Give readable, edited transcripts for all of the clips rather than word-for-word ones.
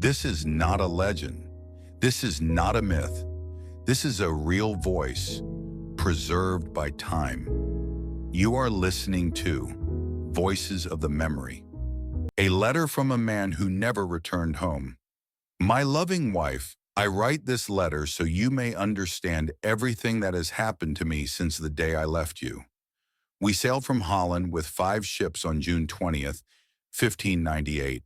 This is not a legend. This is not a myth. This is a real voice, preserved by time. You are listening to Voices of the Memory, a letter from a man who never returned home. My loving wife, I write this letter so you may understand everything that has happened to me since the day I left you. We sailed from Holland with 5 ships on June 20th, 1598.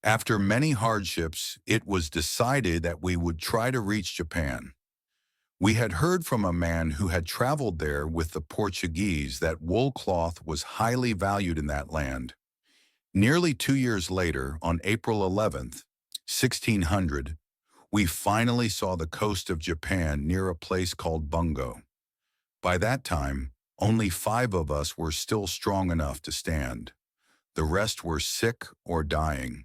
After many hardships, it was decided that we would try to reach Japan. We had heard from a man who had traveled there with the Portuguese that wool cloth was highly valued in that land. Nearly 2 years later, on April 11th, 1600, we finally saw the coast of Japan near a place called Bungo. By that time, only 5 of us were still strong enough to stand. The rest were sick or dying.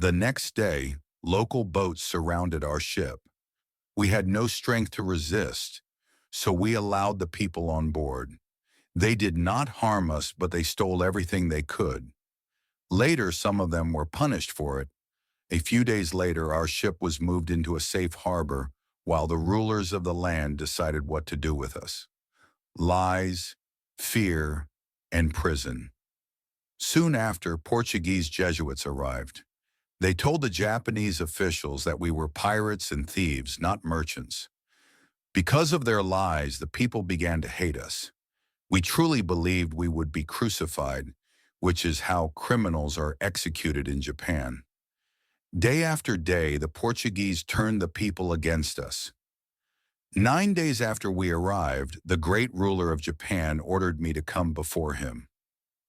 The next day, local boats surrounded our ship. We had no strength to resist, so we allowed the people on board. They did not harm us, but they stole everything they could. Later, some of them were punished for it. A few days later, our ship was moved into a safe harbor while the rulers of the land decided what to do with us. Lies, fear, and prison. Soon after, Portuguese Jesuits arrived. They told the Japanese officials that we were pirates and thieves, not merchants. Because of their lies, the people began to hate us. We truly believed we would be crucified, which is how criminals are executed in Japan. Day after day, the Portuguese turned the people against us. 9 days after we arrived, the great ruler of Japan ordered me to come before him.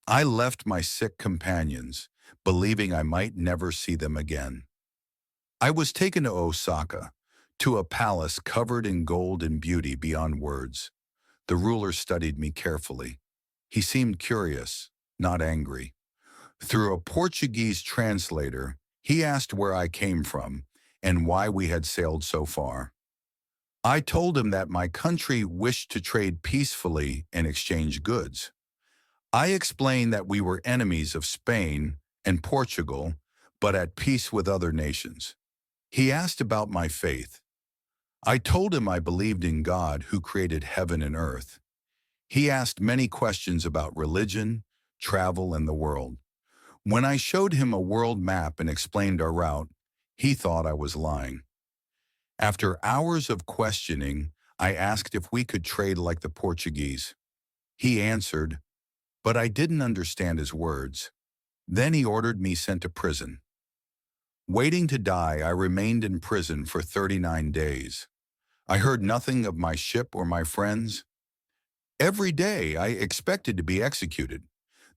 I left my sick companions, believing I might never see them again. I was taken to Osaka, to a palace covered in gold and beauty beyond words. The ruler studied me carefully. He seemed curious, not angry. Through a Portuguese translator, he asked where I came from and why we had sailed so far. I told him that my country wished to trade peacefully and exchange goods. I explained that we were enemies of Spain and Portugal, but at peace with other nations. He asked about my faith. I told him I believed in God who created heaven and earth. He asked many questions about religion, travel, and the world. When I showed him a world map and explained our route, he thought I was lying. After hours of questioning, I asked if we could trade like the Portuguese. He answered, but I didn't understand his words. Then he ordered me sent to prison. Waiting to die, I remained in prison for 39 days. I heard nothing of my ship or my friends. Every day, I expected to be executed.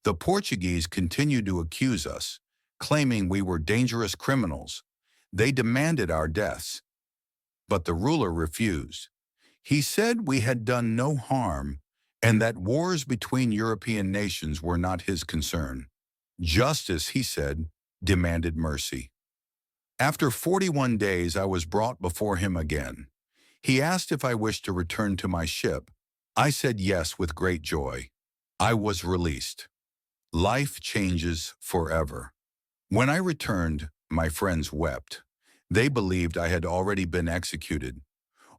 The Portuguese continued to accuse us, claiming we were dangerous criminals. They demanded our deaths. But the ruler refused. He said we had done no harm and that wars between European nations were not his concern. Justice, he said, demanded mercy. After 41 days, I was brought before him again. He asked if I wished to return to my ship. I said yes with great joy. I was released. Life changes forever. When I returned, my friends wept. They believed I had already been executed.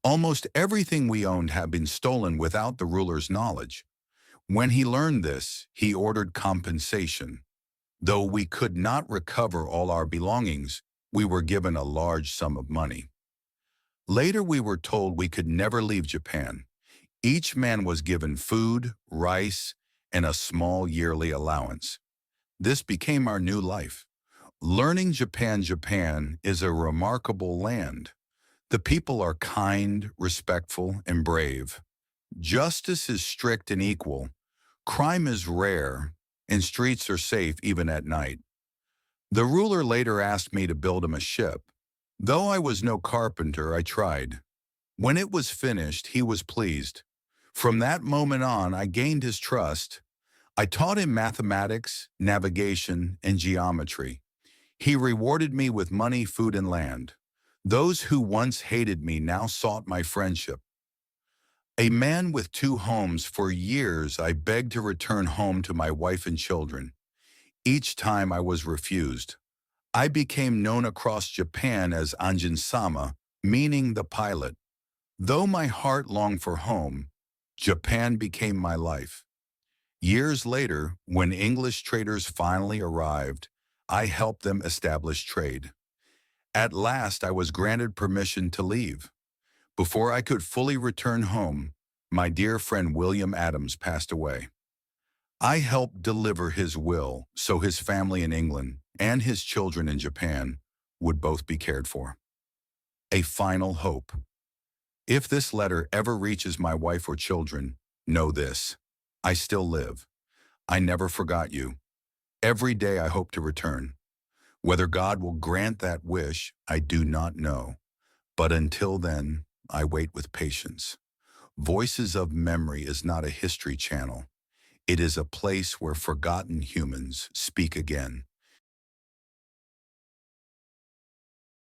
Almost everything we owned had been stolen without the ruler's knowledge. When he learned this, he ordered compensation. Though we could not recover all our belongings, we were given a large sum of money. Later we were told we could never leave Japan. Each man was given food, rice, and a small yearly allowance. This became our new life. Learning Japan is a remarkable land. The people are kind, respectful, and brave. Justice is strict and equal. Crime is rare, and streets are safe even at night. The ruler later asked me to build him a ship. Though I was no carpenter, I tried. When it was finished, he was pleased. From that moment on, I gained his trust. I taught him mathematics, navigation, and geometry. He rewarded me with money, food, and land. Those who once hated me now sought my friendship. A man with 2 homes, for years I begged to return home to my wife and children. Each time I was refused. I became known across Japan as Anjin-sama, meaning the pilot. Though my heart longed for home, Japan became my life. Years later, when English traders finally arrived, I helped them establish trade. At last, I was granted permission to leave. Before I could fully return home, my dear friend William Adams passed away. I helped deliver his will so his family in England and his children in Japan would both be cared for. A final hope. If this letter ever reaches my wife or children, know this: I still live. I never forgot you. Every day I hope to return. Whether God will grant that wish, I do not know. But until then, I wait with patience. Voices of Memory is not a history channel. It is a place where forgotten humans speak again.